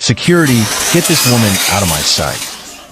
"Security, get this woman out of my sight."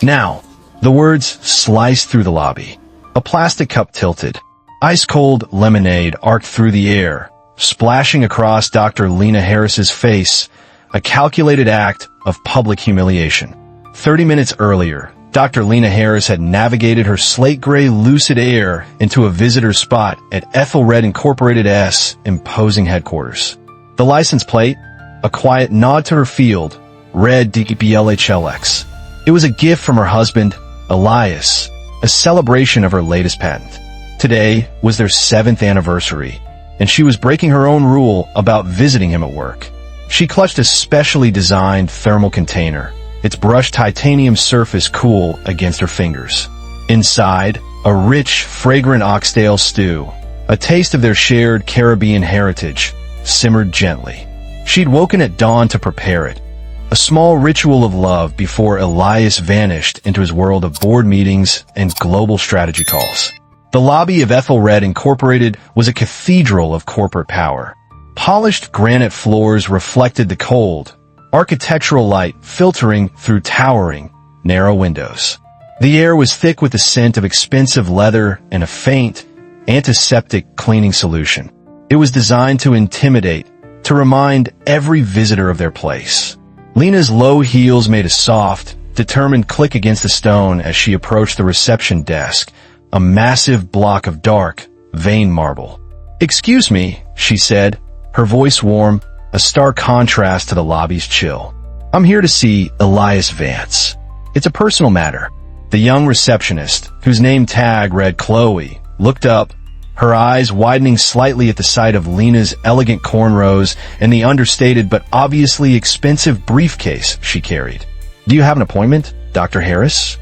Now, the words sliced through the lobby. A plastic cup tilted. Ice-cold lemonade arced through the air, splashing across Dr. Lena Harris's face, a calculated act of public humiliation. 30 minutes earlier, Dr. Lena Harris had navigated her slate-gray Lucid Air into a visitor spot at Ethelred Incorporated's imposing headquarters. The license plate, a quiet nod to her field, read DBLHLX. It was a gift from her husband, Elias, a celebration of her latest patent. Today was their 7th anniversary, and she was breaking her own rule about visiting him at work. She clutched a specially designed thermal container, its brushed titanium surface cool against her fingers. Inside, a rich, fragrant oxtail stew, a taste of their shared Caribbean heritage, simmered gently. She'd woken at dawn to prepare it, a small ritual of love before Elias vanished into his world of board meetings and global strategy calls. The lobby of Ethelred Incorporated was a cathedral of corporate power. Polished granite floors reflected the cold, architectural light filtering through towering, narrow windows. The air was thick with the scent of expensive leather and a faint, antiseptic cleaning solution. It was designed to intimidate, to remind every visitor of their place. Lena's low heels made a soft, determined click against the stone as she approached the reception desk, a massive block of dark, veined marble. "Excuse me," she said, her voice warm, a stark contrast to the lobby's chill. "I'm here to see Elias Vance. It's a personal matter." The young receptionist, whose name tag read Chloe, looked up, her eyes widening slightly at the sight of Lena's elegant cornrows and the understated but obviously expensive briefcase she carried. "Do you have an appointment, Dr. Harris?"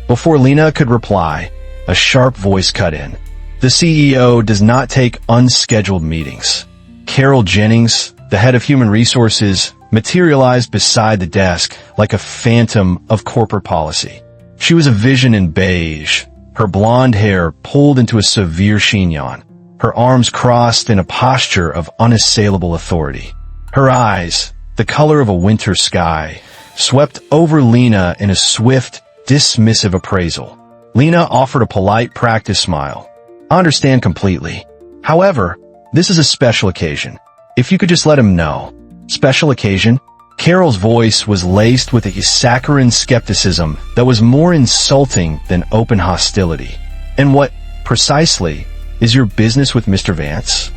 Before Lena could reply, a sharp voice cut in. "The CEO does not take unscheduled meetings." Carol Jennings, the head of human resources, materialized beside the desk like a phantom of corporate policy. She was a vision in beige, her blonde hair pulled into a severe chignon, her arms crossed in a posture of unassailable authority. Her eyes, the color of a winter sky, swept over Lena in a swift, dismissive appraisal. Lena offered a polite practice smile. "I understand completely. However, this is a special occasion. If you could just let him know." "Special occasion?" Carol's voice was laced with a saccharine skepticism that was more insulting than open hostility. "And what, precisely, is your business with Mr. Vance?"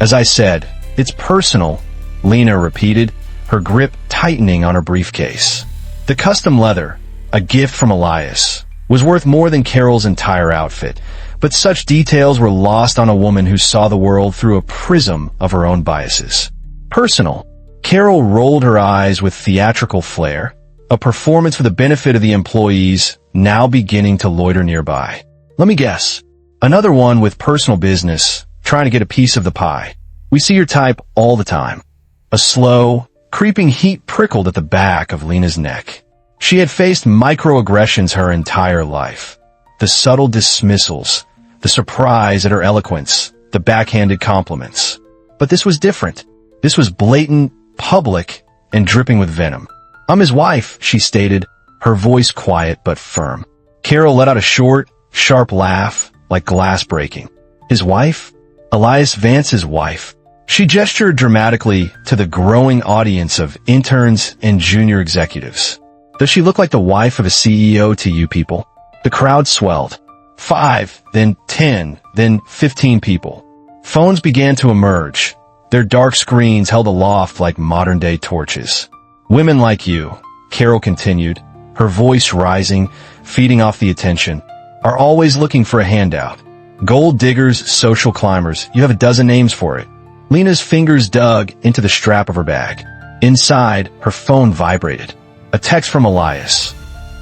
"As I said, it's personal," Lena repeated, her grip tightening on her briefcase. The custom leather, a gift from Elias, was worth more than Carol's entire outfit, but such details were lost on a woman who saw the world through a prism of her own biases. "Personal." Carol rolled her eyes with theatrical flair, a performance for the benefit of the employees now beginning to loiter nearby. "Let me guess. Another one with personal business, trying to get a piece of the pie. We see your type all the time." A slow, creeping heat prickled at the back of Lena's neck. She had faced microaggressions her entire life. The subtle dismissals, the surprise at her eloquence, the backhanded compliments. But this was different. This was blatant, public, and dripping with venom. "I'm his wife," she stated, her voice quiet but firm. Carol let out a short, sharp laugh, like glass breaking. "His wife? Elias Vance's wife." She gestured dramatically to the growing audience of interns and junior executives. "Does she look like the wife of a CEO to you people?" The crowd swelled. 5, then 10, then 15 people. Phones began to emerge, their dark screens held aloft like modern-day torches. "Women like you," Carol continued, her voice rising, feeding off the attention, "are always looking for a handout. Gold diggers, social climbers, you have a dozen names for it." Lena's fingers dug into the strap of her bag. Inside, her phone vibrated. A text from Elias.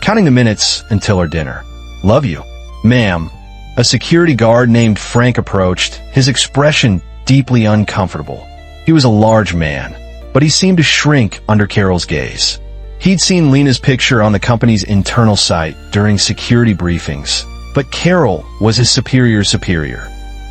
"Counting the minutes until our dinner. Love you." "Ma'am." A security guard named Frank approached, his expression deeply uncomfortable. He was a large man, but he seemed to shrink under Carol's gaze. He'd seen Lena's picture on the company's internal site during security briefings, but Carol was his superior.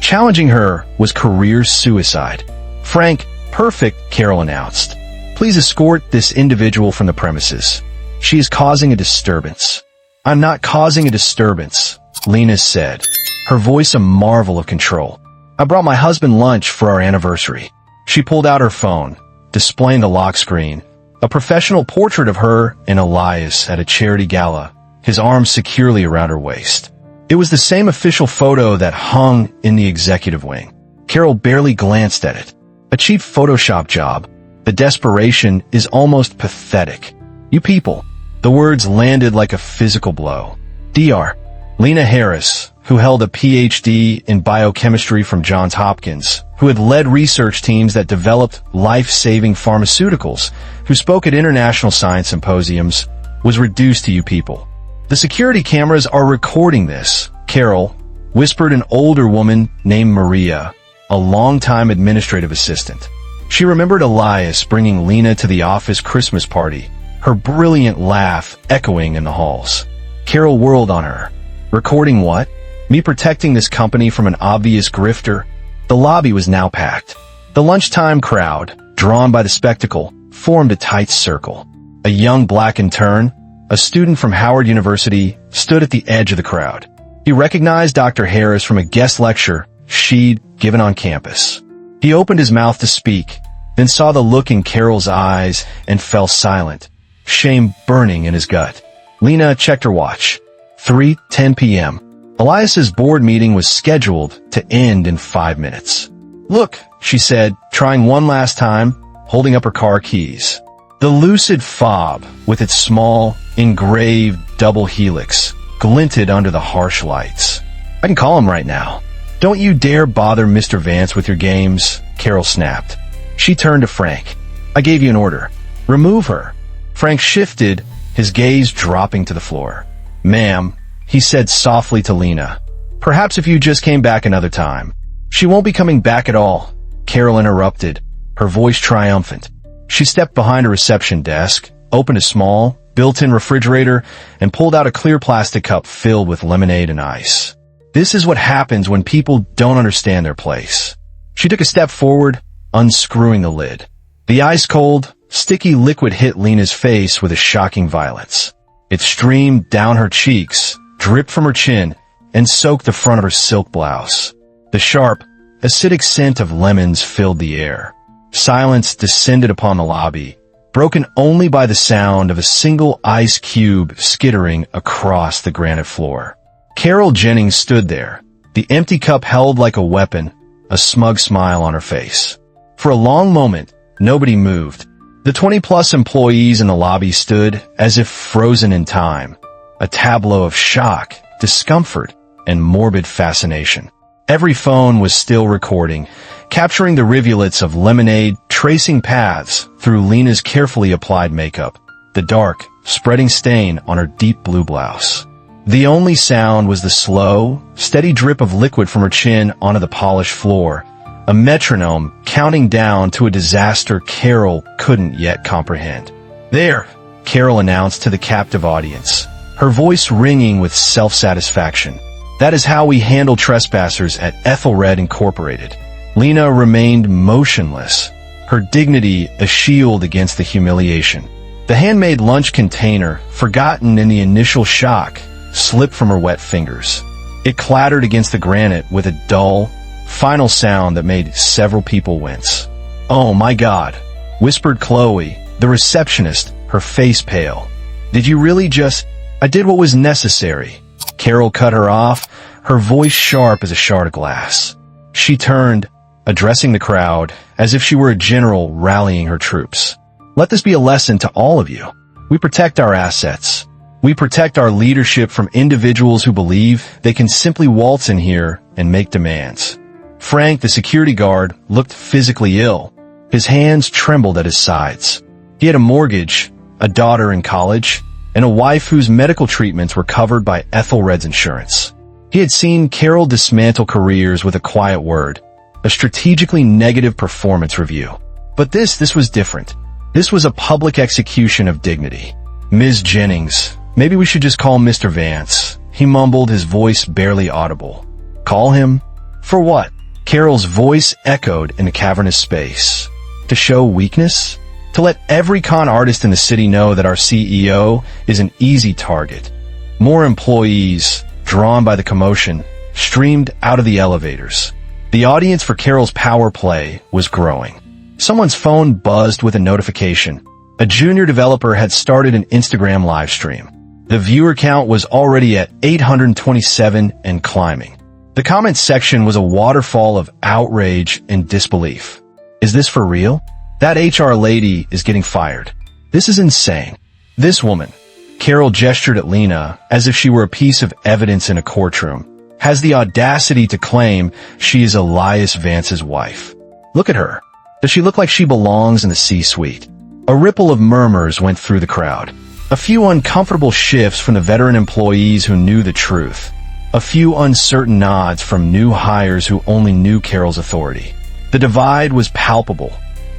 Challenging her was career suicide. "Frank, perfect," Carol announced. Please escort this individual from the premises. She is causing a disturbance." "I'm not causing a disturbance," Lena said, her voice a marvel of control. "I brought my husband lunch for our anniversary." She pulled out her phone, displaying the lock screen, a professional portrait of her and Elias at a charity gala, his arms securely around her waist. It was the same official photo that hung in the executive wing. Carol barely glanced at it. A cheap Photoshop job. The desperation is almost pathetic. "You people." The words landed like a physical blow. Dr. Lena Harris, who held a PhD in biochemistry from Johns Hopkins, who had led research teams that developed life-saving pharmaceuticals, who spoke at international science symposiums, was reduced to "you people." "The security cameras are recording this," Carol whispered an older woman named Maria, a longtime administrative assistant. She remembered Elias bringing Lena to the office Christmas party, her brilliant laugh echoing in the halls. Carol whirled on her. "Recording what? Me protecting this company from an obvious grifter?" The lobby was now packed. The lunchtime crowd, drawn by the spectacle, formed a tight circle. A young black intern, a student from Howard University, stood at the edge of the crowd. He recognized Dr. Harris from a guest lecture she'd given on campus. He opened his mouth to speak, then saw the look in Carol's eyes and fell silent, shame burning in his gut. Lena checked her watch. 3:10 p.m. Elias's board meeting was scheduled to end in 5 minutes. "Look," she said, trying one last time, holding up her car keys. The lucid fob, with its small, engraved double helix, glinted under the harsh lights. "I can call him right now." "Don't you dare bother Mr. Vance with your games," Carol snapped. She turned to Frank. "I gave you an order. Remove her." Frank shifted, his gaze dropping to the floor. "Ma'am," he said softly to Lena, "perhaps if you just came back another time." "She won't be coming back at all," Carol interrupted, her voice triumphant. She stepped behind a reception desk, opened a small, built-in refrigerator, and pulled out a clear plastic cup filled with lemonade and ice. This is what happens when people don't understand their place. She took a step forward, unscrewing the lid. The ice-cold, sticky liquid hit Lena's face with a shocking violence. It streamed down her cheeks, dripped from her chin, and soaked the front of her silk blouse. The sharp, acidic scent of lemons filled the air. Silence descended upon the lobby, broken only by the sound of a single ice cube skittering across the granite floor. Carol Jennings stood there, the empty cup held like a weapon, a smug smile on her face. For a long moment, nobody moved. The 20-plus employees in the lobby stood as if frozen in time, a tableau of shock, discomfort, and morbid fascination. Every phone was still recording, capturing the rivulets of lemonade tracing paths through Lena's carefully applied makeup, the dark, spreading stain on her deep blue blouse. The only sound was the slow, steady drip of liquid from her chin onto the polished floor, a metronome counting down to a disaster Carol couldn't yet comprehend. "There," Carol announced to the captive audience, her voice ringing with self-satisfaction. "That is how we handle trespassers at Ethelred Incorporated." Lena remained motionless, her dignity a shield against the humiliation. The handmade lunch container, forgotten in the initial shock, slipped from her wet fingers. It clattered against the granite with a dull, final sound that made several people wince. "Oh my God," whispered Chloe, the receptionist, her face pale. "Did you really just—" "I did what was necessary." Carol cut her off, her voice sharp as a shard of glass. She turned, addressing the crowd, as if she were a general rallying her troops. "Let this be a lesson to all of you. We protect our assets. We protect our leadership from individuals who believe they can simply waltz in here and make demands." Frank, the security guard, looked physically ill. His hands trembled at his sides. He had a mortgage, a daughter in college, and a wife whose medical treatments were covered by Ethelred's insurance. He had seen Carol dismantle careers with a quiet word, a strategically negative performance review. But this was different. This was a public execution of dignity. "Ms. Jennings, maybe we should just call Mr. Vance," he mumbled, his voice barely audible. "Call him? For what?" Carol's voice echoed in the cavernous space. "To show weakness?" To let every con artist in the city know that our CEO is an easy target. More employees, drawn by the commotion, streamed out of the elevators. The audience for Carol's power play was growing. Someone's phone buzzed with a notification. A junior developer had started an Instagram live stream. The viewer count was already at 827 and climbing. The comments section was a waterfall of outrage and disbelief. Is this for real? That HR lady is getting fired. This is insane. This woman, Carol gestured at Lena as if she were a piece of evidence in a courtroom, has the audacity to claim she is Elias Vance's wife. Look at her. Does she look like she belongs in the C-suite? A ripple of murmurs went through the crowd. A few uncomfortable shifts from the veteran employees who knew the truth. A few uncertain nods from new hires who only knew Carol's authority. The divide was palpable.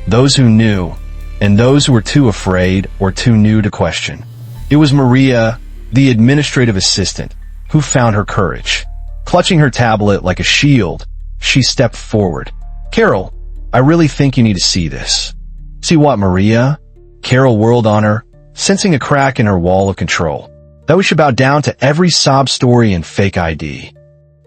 Those who knew, and those who were too afraid or too new to question. It was Maria, the administrative assistant, who found her courage. Clutching her tablet like a shield, she stepped forward. Carol, I really think you need to see this. See what, Maria? Carol whirled on her, sensing a crack in her wall of control. That we should bow down to every sob story and fake ID.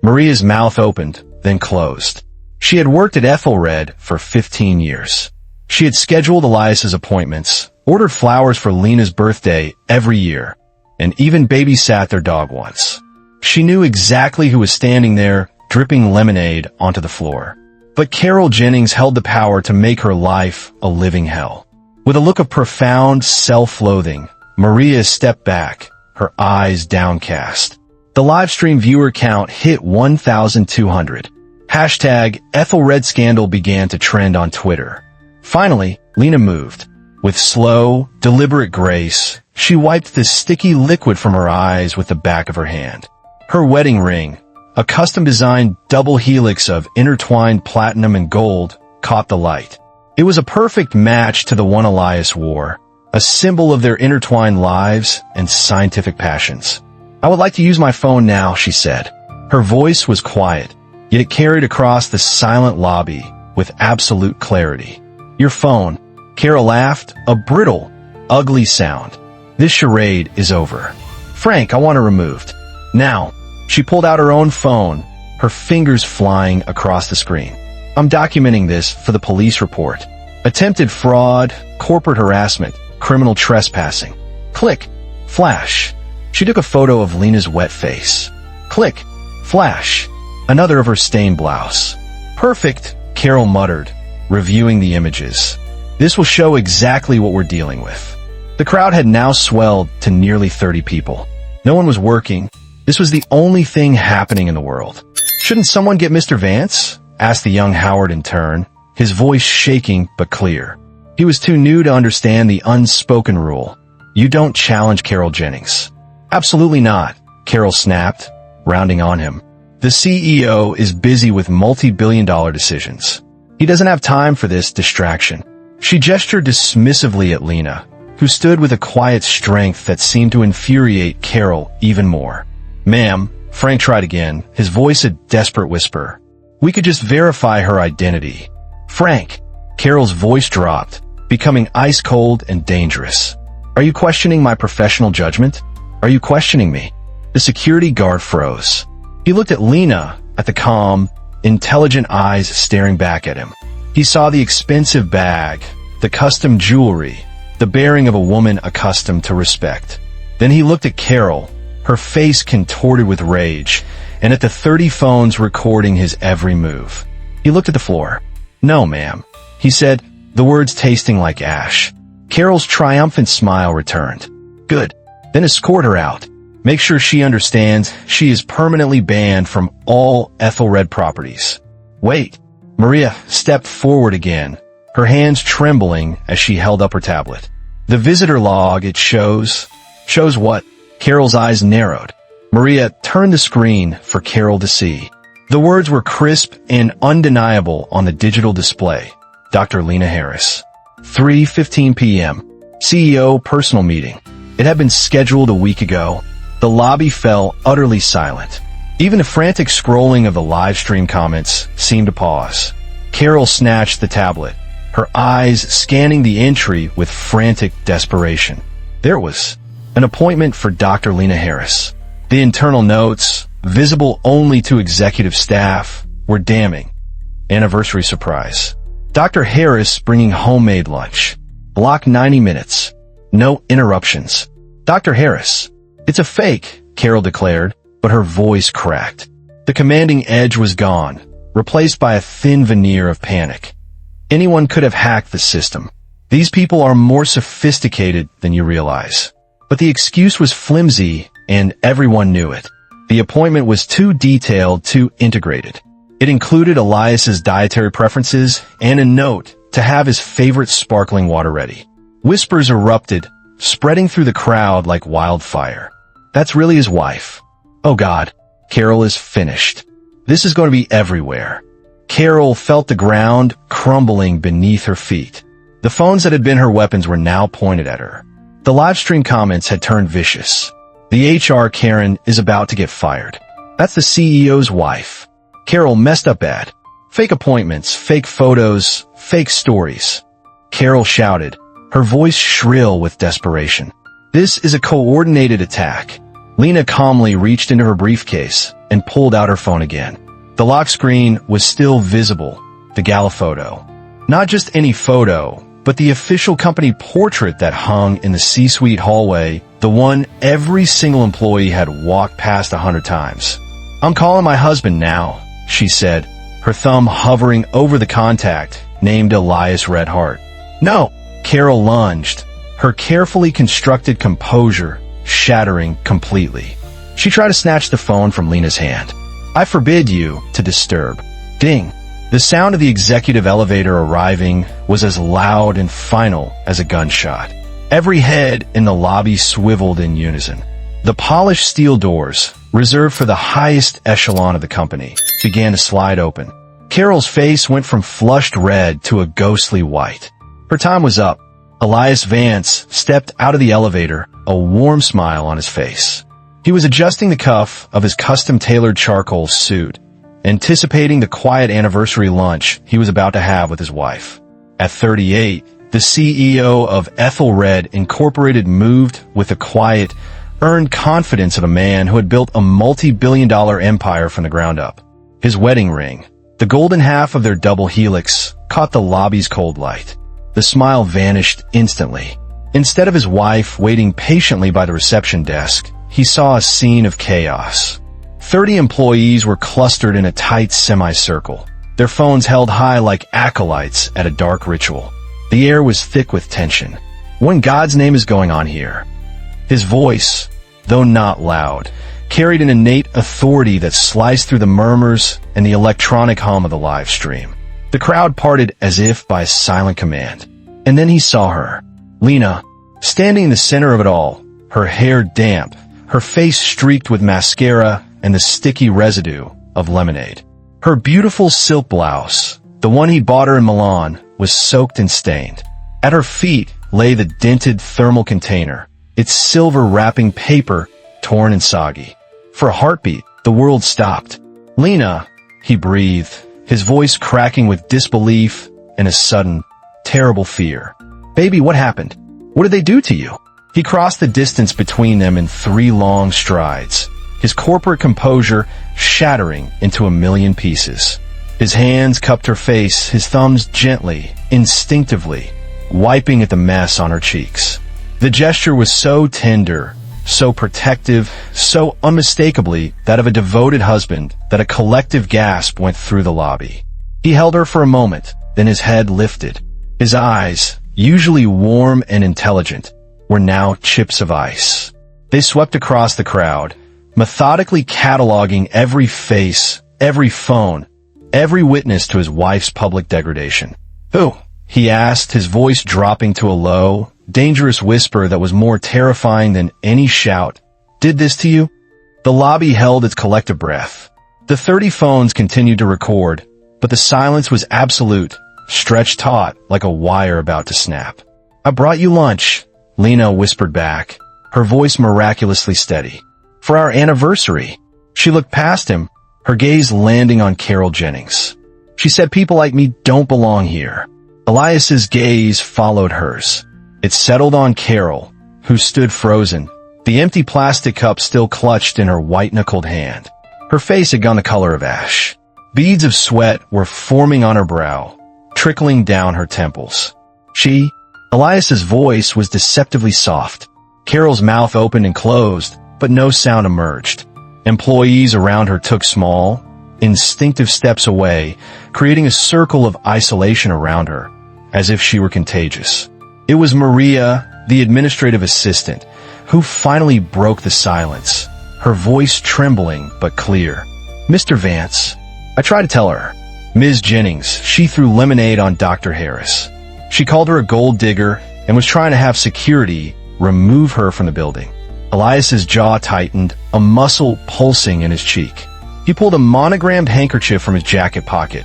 Maria's mouth opened, then closed. She had worked at Ethelred for 15 years. She had scheduled Elias's appointments, ordered flowers for Lena's birthday every year, and even babysat their dog once. She knew exactly who was standing there, dripping lemonade onto the floor. But Carol Jennings held the power to make her life a living hell. With a look of profound self-loathing, Maria stepped back, her eyes downcast. The livestream viewer count hit 1,200. Hashtag Ethelred Scandal began to trend on Twitter. Finally, Lena moved. With slow, deliberate grace, she wiped the sticky liquid from her eyes with the back of her hand. Her wedding ring, a custom-designed double helix of intertwined platinum and gold, caught the light. It was a perfect match to the one Elias wore, a symbol of their intertwined lives and scientific passions. I would like to use my phone now, she said. Her voice was quiet, yet it carried across the silent lobby with absolute clarity. Your phone. Carol laughed, a brittle, ugly sound. This charade is over. Frank, I want her removed. Now. She pulled out her own phone, her fingers flying across the screen. I'm documenting this for the police report. Attempted fraud, corporate harassment, criminal trespassing. Click. Flash. She took a photo of Lena's wet face. Click. Flash. Another of her stained blouse. Perfect, Carol muttered, reviewing the images. This will show exactly what we're dealing with. The crowd had now swelled to nearly 30 people. No one was working. This was the only thing happening in the world. Shouldn't someone get Mr. Vance? Asked the young Howard in turn, his voice shaking but clear. He was too new to understand the unspoken rule. You don't challenge Carol Jennings. Absolutely not, Carol snapped, rounding on him. The CEO is busy with multi-billion-dollar decisions. He doesn't have time for this distraction. She gestured dismissively at Lena, who stood with a quiet strength that seemed to infuriate Carol even more. Ma'am, Frank tried again, his voice a desperate whisper. We could just verify her identity. Frank, Carol's voice dropped, becoming ice-cold and dangerous. Are you questioning my professional judgment? Are you questioning me? The security guard froze. He looked at Lena, at the calm, intelligent eyes staring back at him. He saw the expensive bag, the custom jewelry, the bearing of a woman accustomed to respect. Then he looked at Carol, her face contorted with rage, and at the 30 phones recording his every move. He looked at the floor. No, ma'am, he said, the words tasting like ash. Carol's triumphant smile returned. Good. Then escort her out. Make sure she understands she is permanently banned from all Ethelred properties. Wait. Maria stepped forward again, her hands trembling as she held up her tablet. The visitor log, it shows. Shows what? Carol's eyes narrowed. Maria turned the screen for Carol to see. The words were crisp and undeniable on the digital display. Dr. Lena Harris. 3:15 p.m. CEO personal meeting. It had been scheduled a week ago. The lobby fell utterly silent. Even the frantic scrolling of the live stream comments seemed to pause. Carol snatched the tablet, her eyes scanning the entry with frantic desperation. There it was, an appointment for Dr. Lena Harris. The internal notes, visible only to executive staff, were damning. Anniversary surprise. Dr. Harris bringing homemade lunch. Block 90 minutes. No interruptions. Dr. Harris. It's a fake, Carol declared, but her voice cracked. The commanding edge was gone, replaced by a thin veneer of panic. Anyone could have hacked the system. These people are more sophisticated than you realize. But the excuse was flimsy, and everyone knew it. The appointment was too detailed, too integrated. It included Elias's dietary preferences and a note to have his favorite sparkling water ready. Whispers erupted, spreading through the crowd like wildfire. That's really his wife. Oh God, Carol is finished. This is going to be everywhere. Carol felt the ground crumbling beneath her feet. The phones that had been her weapons were now pointed at her. The live stream comments had turned vicious. The HR Karen is about to get fired. That's the CEO's wife. Carol messed up bad. Fake appointments, fake photos, fake stories. Carol shouted, her voice shrill with desperation. This is a coordinated attack. Lena calmly reached into her briefcase and pulled out her phone again. The lock screen was still visible, the gala photo. Not just any photo, but the official company portrait that hung in the C-suite hallway, the one every single employee had walked past 100 times. I'm calling my husband now, she said, her thumb hovering over the contact named Elias Redhart. No, Carol lunged, her carefully constructed composure shattering completely. She tried to snatch the phone from Lena's hand. I forbid you to disturb. Ding. The sound of the executive elevator arriving was as loud and final as a gunshot. Every head in the lobby swiveled in unison. The polished steel doors, reserved for the highest echelon of the company, began to slide open. Carol's face went from flushed red to a ghostly white. Her time was up. Elias Vance stepped out of the elevator, a warm smile on his face. He was adjusting the cuff of his custom-tailored charcoal suit, anticipating the quiet anniversary lunch he was about to have with his wife. At 38, the CEO of Ethelred Incorporated moved with the quiet, earned confidence of a man who had built a multi-billion-dollar empire from the ground up. His wedding ring, the golden half of their double helix, caught the lobby's cold light. The smile vanished instantly. Instead of his wife waiting patiently by the reception desk, he saw a scene of chaos. 30 employees were clustered in a tight semicircle, their phones held high like acolytes at a dark ritual. The air was thick with tension. What in God's name is going on here? His voice, though not loud, carried an innate authority that sliced through the murmurs and the electronic hum of the live stream. The crowd parted as if by a silent command. And then he saw her, Lena, standing in the center of it all, her hair damp, her face streaked with mascara and the sticky residue of lemonade. Her beautiful silk blouse, the one he bought her in Milan, was soaked and stained. At her feet lay the dented thermal container, its silver wrapping paper torn and soggy. For a heartbeat, the world stopped. Lena, he breathed, his voice cracking with disbelief and a sudden, terrible fear. Baby, what happened? What did they do to you? He crossed the distance between them in 3 long strides, his corporate composure shattering into a million pieces. His hands cupped her face, his thumbs gently, instinctively, wiping at the mess on her cheeks. The gesture was so tender, so protective, so unmistakably that of a devoted husband that a collective gasp went through the lobby. He held her for a moment, then his head lifted. His eyes, usually warm and intelligent, were now chips of ice. They swept across the crowd, methodically cataloging every face, every phone, every witness to his wife's public degradation. Who? He asked, his voice dropping to a low, dangerous whisper that was more terrifying than any shout. Did this to you? The lobby held its collective breath. The 30 phones continued to record, but the silence was absolute, stretched taut like a wire about to snap. I brought you lunch, Lena whispered back, her voice miraculously steady. For our anniversary. She looked past him, her gaze landing on Carol Jennings. She said people like me don't belong here. Elias's gaze followed hers. It settled on Carol, who stood frozen, the empty plastic cup still clutched in her white-knuckled hand. Her face had gone the color of ash. Beads of sweat were forming on her brow, trickling down her temples. Elias's voice was deceptively soft. Carol's mouth opened and closed, but no sound emerged. Employees around her took small, instinctive steps away, creating a circle of isolation around her, as if she were contagious. It was Maria, the administrative assistant, who finally broke the silence, her voice trembling but clear. "Mr. Vance." I tried to tell her. "Ms. Jennings." She threw lemonade on Dr. Harris. She called her a gold digger and was trying to have security remove her from the building. Elias's jaw tightened, a muscle pulsing in his cheek. He pulled a monogrammed handkerchief from his jacket pocket,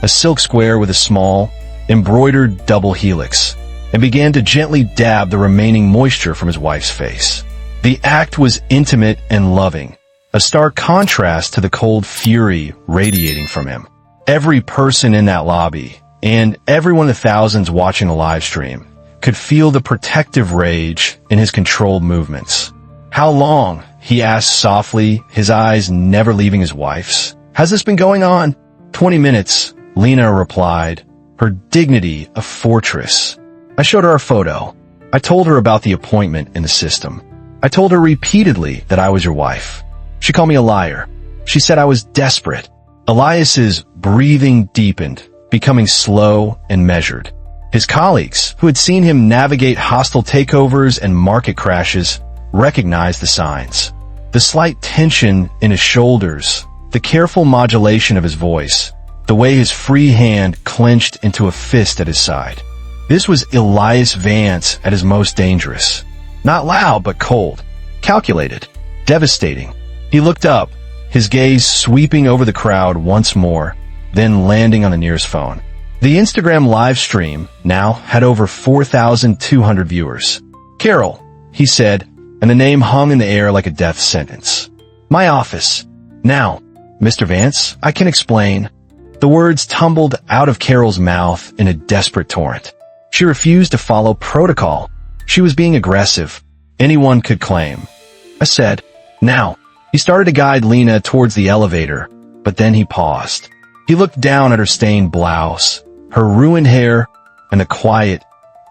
a silk square with a small, embroidered double helix, and began to gently dab the remaining moisture from his wife's face. The act was intimate and loving, a stark contrast to the cold fury radiating from him. Every person in that lobby, and every one of the thousands watching the live stream, could feel the protective rage in his controlled movements. "How long?" he asked softly, his eyes never leaving his wife's. "Has this been going on?" 20 minutes, Lena replied, her dignity a fortress. I showed her a photo. I told her about the appointment in the system. I told her repeatedly that I was your wife. She called me a liar. She said I was desperate. Elias's breathing deepened, becoming slow and measured. His colleagues, who had seen him navigate hostile takeovers and market crashes, recognized the signs. The slight tension in his shoulders, the careful modulation of his voice, the way his free hand clenched into a fist at his side. This was Elias Vance at his most dangerous. Not loud, but cold. Calculated. Devastating. He looked up, his gaze sweeping over the crowd once more, then landing on the nearest phone. The Instagram live stream now had over 4,200 viewers. "Carol," he said, and the name hung in the air like a death sentence. "My office. Now, Mr. Vance, I can explain." The words tumbled out of Carol's mouth in a desperate torrent. She refused to follow protocol. She was being aggressive. Anyone could claim. I said, "Now." He started to guide Lena towards the elevator, but then he paused. He looked down at her stained blouse, her ruined hair, and the quiet,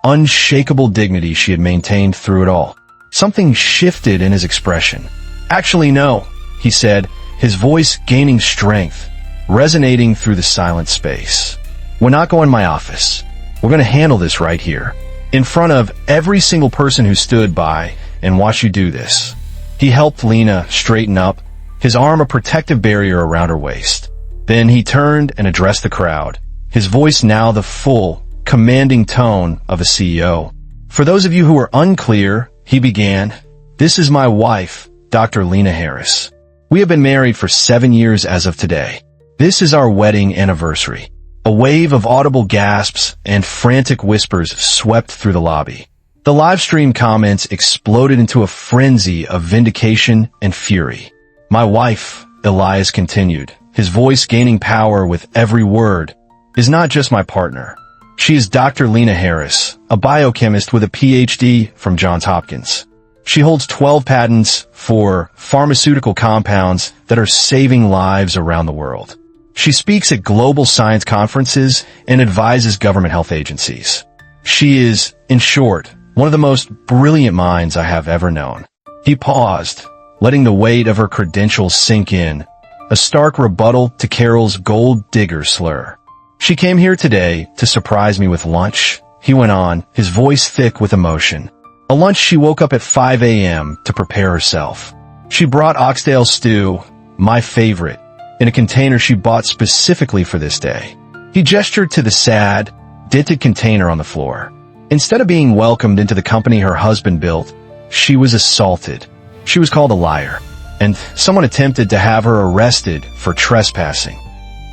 unshakable dignity she had maintained through it all. Something shifted in his expression. "Actually, no," he said, his voice gaining strength, resonating through the silent space. "We're not going to my office. We're going to handle this right here, in front of every single person who stood by and watched you do this." He helped Lena straighten up, his arm a protective barrier around her waist. Then he turned and addressed the crowd, his voice now the full, commanding tone of a CEO. "For those of you who are unclear," he began, "this is my wife, Dr. Lena Harris. We have been married for 7 years as of today. This is our wedding anniversary." A wave of audible gasps and frantic whispers swept through the lobby. The live stream comments exploded into a frenzy of vindication and fury. "My wife," Elias continued, his voice gaining power with every word, "is not just my partner. She is Dr. Lena Harris, a biochemist with a PhD from Johns Hopkins. She holds 12 patents for pharmaceutical compounds that are saving lives around the world. She speaks at global science conferences and advises government health agencies. She is, in short, one of the most brilliant minds I have ever known." He paused, letting the weight of her credentials sink in, a stark rebuttal to Carol's gold digger slur. "She came here today to surprise me with lunch," he went on, his voice thick with emotion. "A lunch she woke up at 5 a.m. to prepare herself. She brought oxtail stew, my favorite, in a container she bought specifically for this day." He gestured to the sad, dented container on the floor. Instead of being welcomed into the company her husband built, she was assaulted. She was called a liar, and someone attempted to have her arrested for trespassing.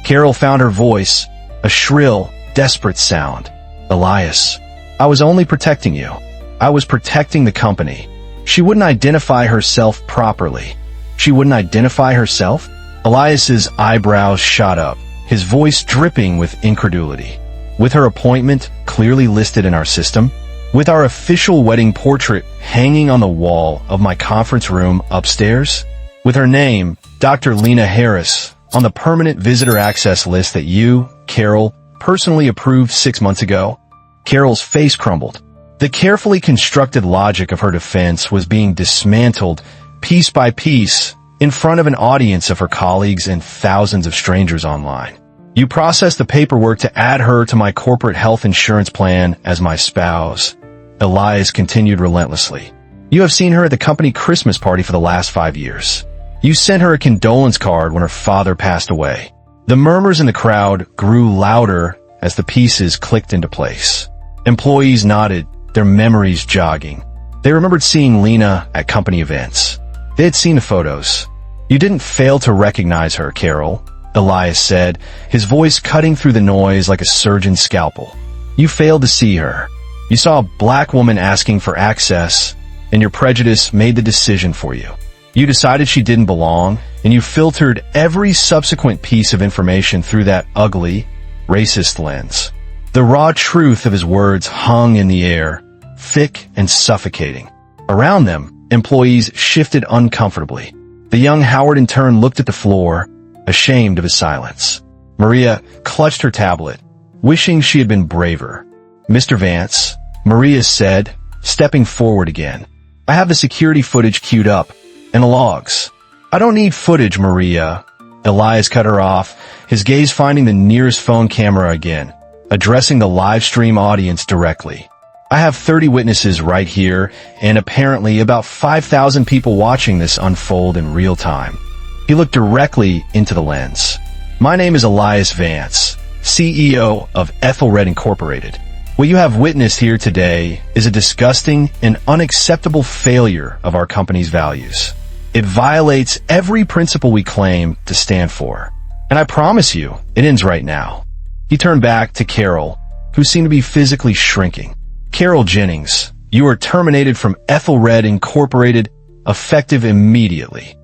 Carol found her voice, a shrill, desperate sound. "Elias, I was only protecting you. I was protecting the company." She wouldn't identify herself properly. She wouldn't identify herself? Elias's eyebrows shot up, his voice dripping with incredulity. with her appointment clearly listed in our system, with our official wedding portrait hanging on the wall of my conference room upstairs, with her name, Dr. Lena Harris, on the permanent visitor access list that you, Carol, personally approved 6 months ago. Carol's face crumbled. The carefully constructed logic of her defense was being dismantled piece by piece in front of an audience of her colleagues and thousands of strangers online. You processed the paperwork to add her to my corporate health insurance plan as my spouse. Elias continued relentlessly. You have seen her at the company Christmas party for the last 5 years. You sent her a condolence card when her father passed away. The murmurs in the crowd grew louder as the pieces clicked into place. Employees nodded, their memories jogging. They remembered seeing Lena at company events. They had seen the photos. You didn't fail to recognize her, Carol, Elias said, his voice cutting through the noise like a surgeon's scalpel. You failed to see her. You saw a black woman asking for access, and your prejudice made the decision for you. You decided she didn't belong, and you filtered every subsequent piece of information through that ugly, racist lens. The raw truth of his words hung in the air, thick and suffocating. Around them, employees shifted uncomfortably. The young Howard in turn looked at the floor, ashamed of his silence. Maria clutched her tablet, wishing she had been braver. Mr. Vance, Maria said, stepping forward again. I have the security footage queued up, and the logs. I don't need footage, Maria. Elias cut her off, his gaze finding the nearest phone camera again, addressing the live stream audience directly. I have 30 witnesses right here, and apparently about 5,000 people watching this unfold in real time. He looked directly into the lens. My name is Elias Vance, CEO of Ethelred Incorporated. What you have witnessed here today is a disgusting and unacceptable failure of our company's values. It violates every principle we claim to stand for. And I promise you, it ends right now. He turned back to Carol, who seemed to be physically shrinking. Carol Jennings, you are terminated from Ethelred Incorporated, effective immediately.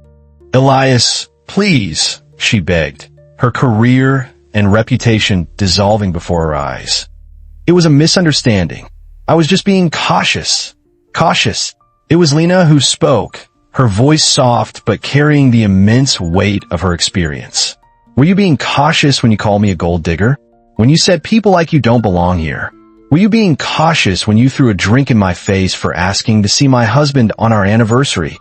Elias, please, she begged, her career and reputation dissolving before her eyes. It was a misunderstanding. I was just being cautious. Cautious. It was Lena who spoke, her voice soft but carrying the immense weight of her experience. Were you being cautious when you called me a gold digger? When you said people like you don't belong here? Were you being cautious when you threw a drink in my face for asking to see my husband on our anniversary?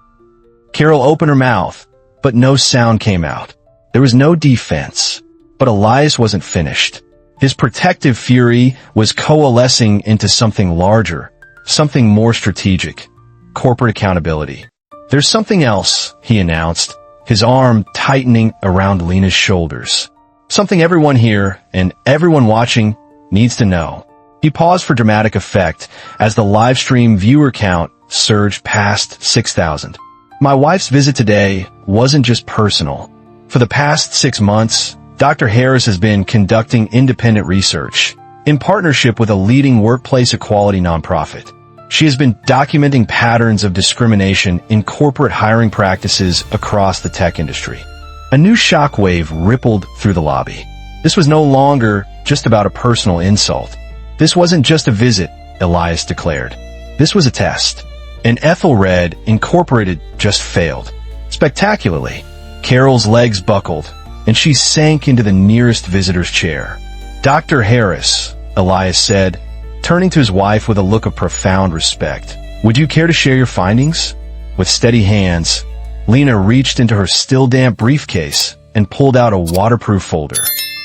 Carol opened her mouth, but no sound came out. There was no defense. But Elias wasn't finished. His protective fury was coalescing into something larger, something more strategic. Corporate accountability. There's something else, he announced, his arm tightening around Lena's shoulders. Something everyone here and everyone watching needs to know. He paused for dramatic effect as the live stream viewer count surged past 6,000. My wife's visit today wasn't just personal. For the past 6 months, Dr. Harris has been conducting independent research in partnership with a leading workplace equality nonprofit. She has been documenting patterns of discrimination in corporate hiring practices across the tech industry. A new shockwave rippled through the lobby. This was no longer just about a personal insult. This wasn't just a visit, Elias declared. This was a test. And Ethelred Incorporated just failed. Spectacularly. Carol's legs buckled, and she sank into the nearest visitor's chair. Dr. Harris, Elias said, turning to his wife with a look of profound respect. Would you care to share your findings? With steady hands, Lena reached into her still-damp briefcase and pulled out a waterproof folder.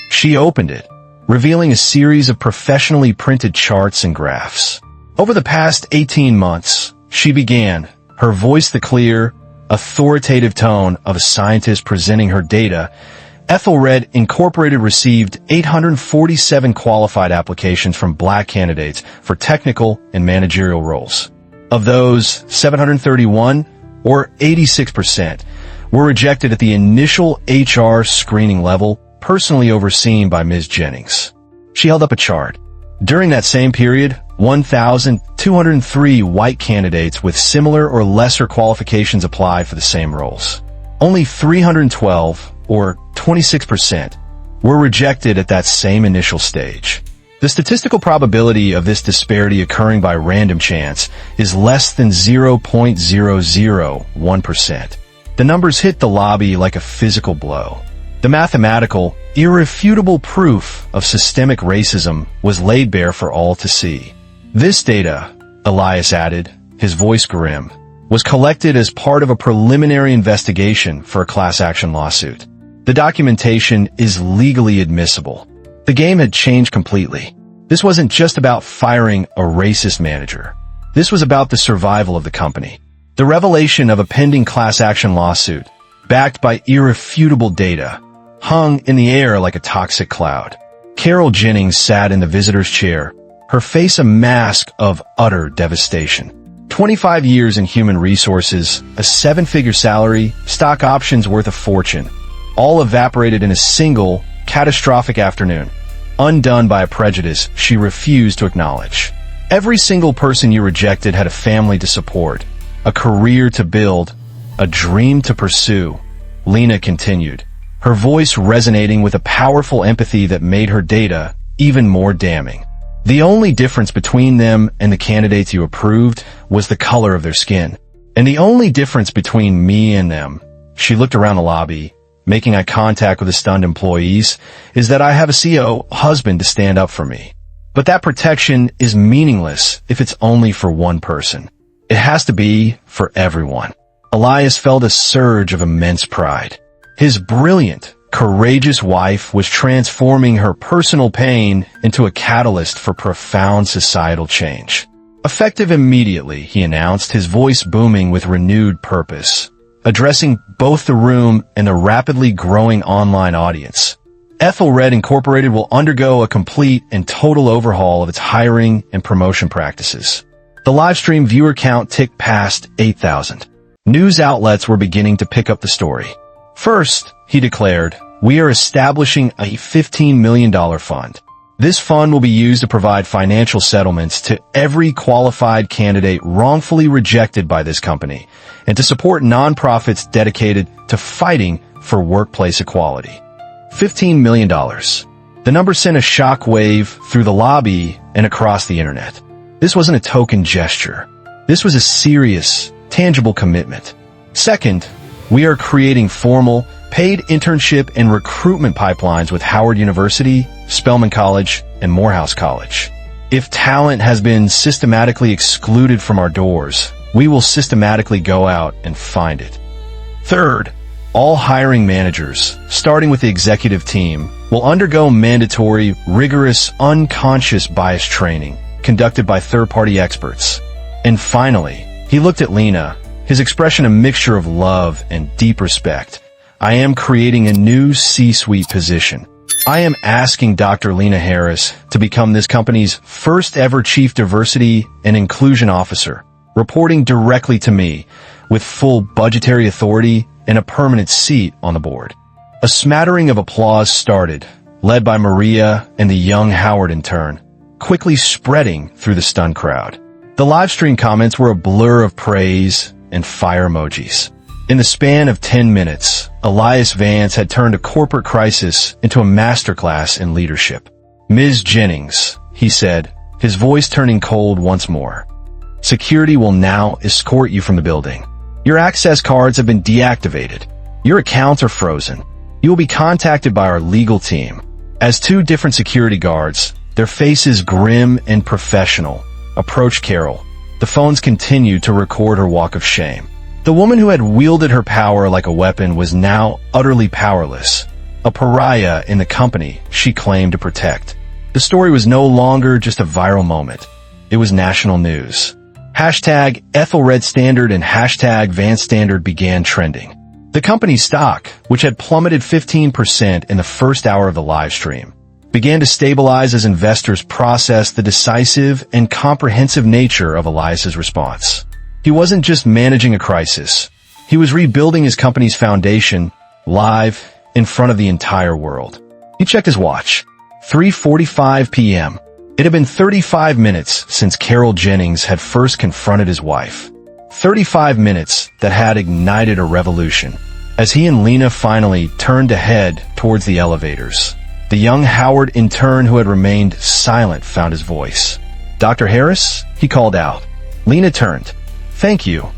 She opened it, revealing a series of professionally printed charts and graphs. Over the past 18 months, she began, her voice the clear, authoritative tone of a scientist presenting her data. Ethelred Incorporated received 847 qualified applications from black candidates for technical and managerial roles. Of those, 731, or 86%, were rejected at the initial HR screening level, personally overseen by Ms. Jennings. She held up a chart. During that same period, 1,203 white candidates with similar or lesser qualifications applied for the same roles. Only 312, or 26%, were rejected at that same initial stage. The statistical probability of this disparity occurring by random chance is less than 0.001%. The numbers hit the lobby like a physical blow. The mathematical, irrefutable proof of systemic racism was laid bare for all to see. This data, Elias added, his voice grim, was collected as part of a preliminary investigation for a class action lawsuit. The documentation is legally admissible. The game had changed completely. This wasn't just about firing a racist manager. This was about the survival of the company. The revelation of a pending class action lawsuit, backed by irrefutable data, hung in the air like a toxic cloud. Carol Jennings sat in the visitor's chair, her face a mask of utter devastation. 25 years in human resources, a 7-figure salary, stock options worth a fortune, all evaporated in a single, catastrophic afternoon, undone by a prejudice she refused to acknowledge. Every single person you rejected had a family to support, a career to build, a dream to pursue, Lena continued, her voice resonating with a powerful empathy that made her data even more damning. The only difference between them and the candidates you approved was the color of their skin. And the only difference between me and them, she looked around the lobby, making eye contact with the stunned employees, is that I have a CEO husband to stand up for me. But that protection is meaningless if it's only for one person. It has to be for everyone. Elias felt a surge of immense pride. His brilliant, courageous wife was transforming her personal pain into a catalyst for profound societal change. Effective immediately, he announced, his voice booming with renewed purpose, addressing both the room and the rapidly growing online audience. Ethelred Incorporated will undergo a complete and total overhaul of its hiring and promotion practices. The livestream viewer count ticked past 8,000. News outlets were beginning to pick up the story. First, he declared, we are establishing a $15 million fund. This fund will be used to provide financial settlements to every qualified candidate wrongfully rejected by this company and to support nonprofits dedicated to fighting for workplace equality. $15 million. The number sent a shockwave through the lobby and across the internet. This wasn't a token gesture. This was a serious, tangible commitment. Second, we are creating formal, paid internship and recruitment pipelines with Howard University, Spelman College, and Morehouse College. If talent has been systematically excluded from our doors, we will systematically go out and find it. Third, all hiring managers, starting with the executive team, will undergo mandatory, rigorous, unconscious bias training conducted by third-party experts. And finally, he looked at Lena, his expression a mixture of love and deep respect. I am creating a new C-suite position. I am asking Dr. Lena Harris to become this company's first ever Chief Diversity and Inclusion Officer, reporting directly to me with full budgetary authority and a permanent seat on the board. A smattering of applause started, led by Maria and the young Howard intern, quickly spreading through the stunned crowd. The livestream comments were a blur of praise and fire emojis. In the span of 10 minutes, Elias Vance had turned a corporate crisis into a masterclass in leadership. Ms. Jennings, he said, his voice turning cold once more. Security will now escort you from the building. Your access cards have been deactivated. Your accounts are frozen. You will be contacted by our legal team. As two different security guards, their faces grim and professional, approached Carol. The phones continued to record her walk of shame. The woman who had wielded her power like a weapon was now utterly powerless, a pariah in the company she claimed to protect. The story was no longer just a viral moment. It was national news. Hashtag Ethelred Standard and hashtag Vance Standard began trending. The company's stock, which had plummeted 15% in the first hour of the live stream, began to stabilize as investors processed the decisive and comprehensive nature of Elias's response. He wasn't just managing a crisis. He was rebuilding his company's foundation, live, in front of the entire world. He checked his watch. 3:45 p.m. It had been 35 minutes since Carol Jennings had first confronted his wife. 35 minutes that had ignited a revolution. As he and Lena finally turned to head towards the elevators, The young Howard intern who had remained silent found his voice. "Dr. Harris?" he called out. Lena turned. "Thank you,"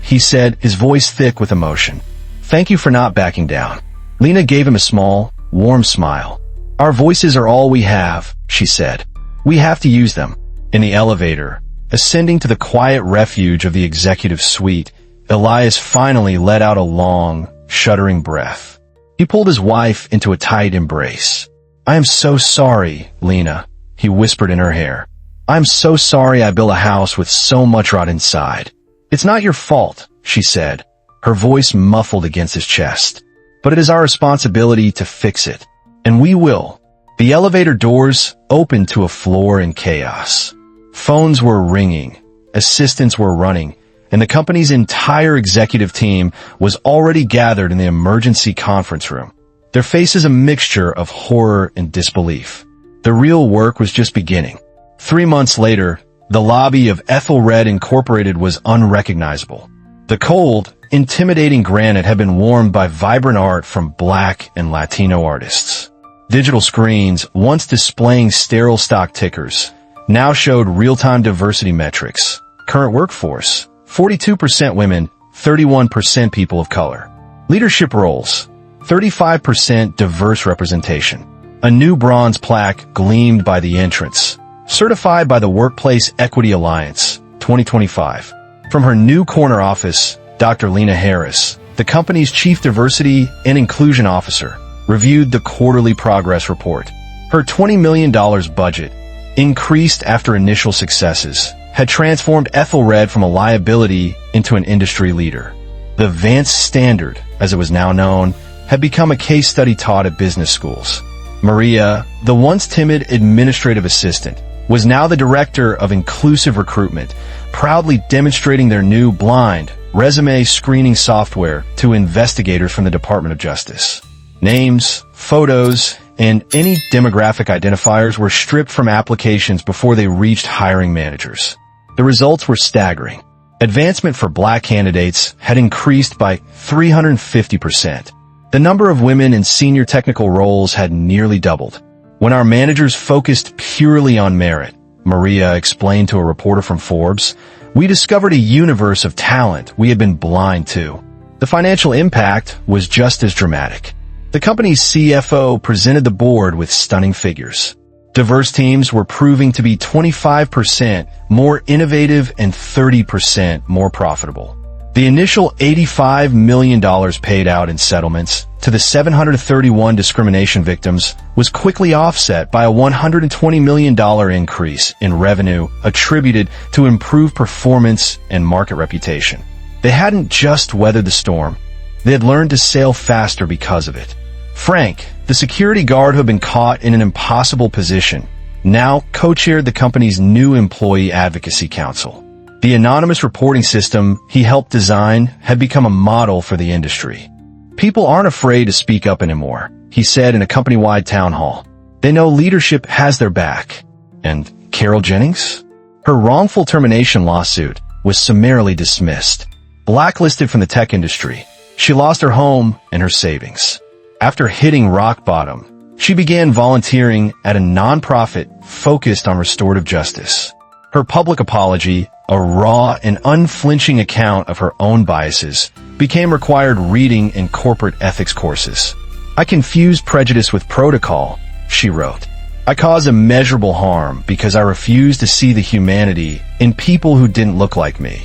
he said, his voice thick with emotion. "Thank you for not backing down." Lena gave him a small, warm smile. "Our voices are all we have," she said. "We have to use them." In the elevator, ascending to the quiet refuge of the executive suite, Elias finally let out a long, shuddering breath. He pulled his wife into a tight embrace. "I am so sorry, Lena," he whispered in her hair. "I'm so sorry I built a house with so much rot inside." "It's not your fault," she said, her voice muffled against his chest. "But it is our responsibility to fix it. And we will." The elevator doors opened to a floor in chaos. Phones were ringing, assistants were running, and the company's entire executive team was already gathered in the emergency conference room. Their faces a mixture of horror and disbelief. The real work was just beginning. 3 months later, the lobby of Ethelred Incorporated was unrecognizable. The cold, intimidating granite had been warmed by vibrant art from Black and Latino artists. Digital screens, once displaying sterile stock tickers, now showed real-time diversity metrics. Current workforce, 42% women, 31% people of color. Leadership roles, 35% diverse representation. A new bronze plaque gleamed by the entrance, certified by the Workplace Equity Alliance, 2025. From her new corner office, Dr. Lena Harris, the company's Chief Diversity and Inclusion Officer, reviewed the quarterly progress report. Her $20 million budget, increased after initial successes, had transformed Ethelred from a liability into an industry leader. The Vance Standard, as it was now known, had become a case study taught at business schools. Maria, the once timid administrative assistant, was now the director of inclusive recruitment, proudly demonstrating their new blind resume screening software to investigators from the Department of Justice. Names, photos, and any demographic identifiers were stripped from applications before they reached hiring managers. The results were staggering. Advancement for Black candidates had increased by 350%. The number of women in senior technical roles had nearly doubled. When our managers focused purely on merit, Maria explained to a reporter from Forbes, we discovered a universe of talent we had been blind to. The financial impact was just as dramatic. The company's CFO presented the board with stunning figures. Diverse teams were proving to be 25% more innovative and 30% more profitable. The initial $85 million paid out in settlements to the 731 discrimination victims was quickly offset by a $120 million increase in revenue attributed to improved performance and market reputation. They hadn't just weathered the storm. They had learned to sail faster because of it. Frank, the security guard who had been caught in an impossible position, now co-chaired the company's new Employee Advocacy Council. The anonymous reporting system he helped design had become a model for the industry. People aren't afraid to speak up anymore, he said in a company-wide town hall. They know leadership has their back. And Carol Jennings? Her wrongful termination lawsuit was summarily dismissed. Blacklisted from the tech industry, she lost her home and her savings. After hitting rock bottom, she began volunteering at a nonprofit focused on restorative justice. Her public apology, a raw and unflinching account of her own biases, became required reading in corporate ethics courses. I confused prejudice with protocol, she wrote. I caused immeasurable harm because I refused to see the humanity in people who didn't look like me.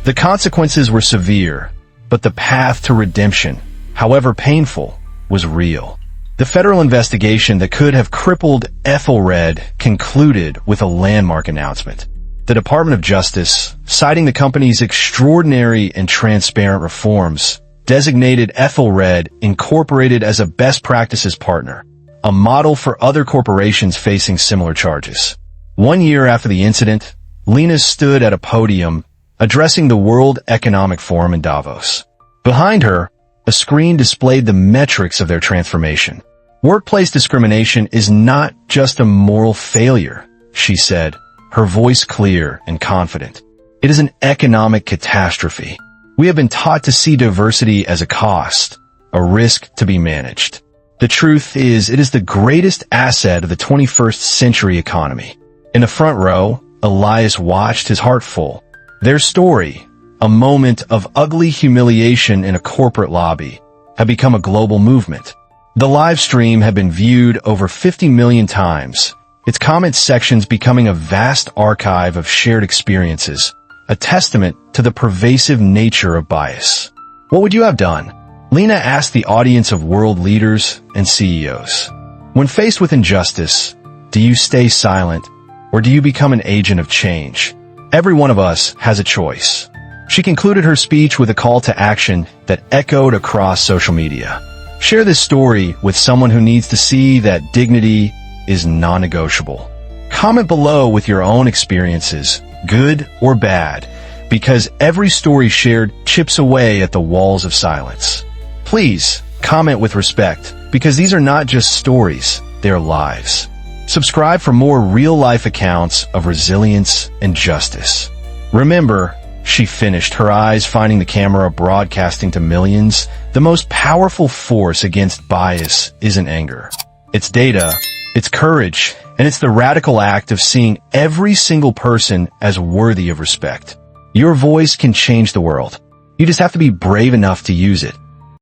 The consequences were severe, but the path to redemption, however painful, was real. The federal investigation that could have crippled Ethelred concluded with a landmark announcement. The Department of Justice, citing the company's extraordinary and transparent reforms, designated Ethelred Incorporated as a best practices partner, a model for other corporations facing similar charges. 1 year after the incident, Lena stood at a podium addressing the World Economic Forum in Davos. Behind her, a screen displayed the metrics of their transformation. Workplace discrimination is not just a moral failure, she said, her voice clear and confident. It is an economic catastrophe. We have been taught to see diversity as a cost, a risk to be managed. The truth is, it is the greatest asset of the 21st century economy. In the front row, Elias watched, his heart full. Their story, a moment of ugly humiliation in a corporate lobby, had become a global movement. The live stream had been viewed over 50 million times, its comment sections becoming a vast archive of shared experiences, a testament to the pervasive nature of bias. What would you have done? Lena asked the audience of world leaders and CEOs. When faced with injustice, do you stay silent or do you become an agent of change? Every one of us has a choice. She concluded her speech with a call to action that echoed across social media. Share this story with someone who needs to see that dignity is non-negotiable. Comment below with your own experiences, good or bad, because every story shared chips away at the walls of silence. Please comment with respect, because these are not just stories, they are lives. Subscribe for more real-life accounts of resilience and justice. Remember, she finished, her eyes finding the camera broadcasting to millions. The most powerful force against bias isn't anger. It's data, it's courage, and it's the radical act of seeing every single person as worthy of respect. Your voice can change the world. You just have to be brave enough to use it.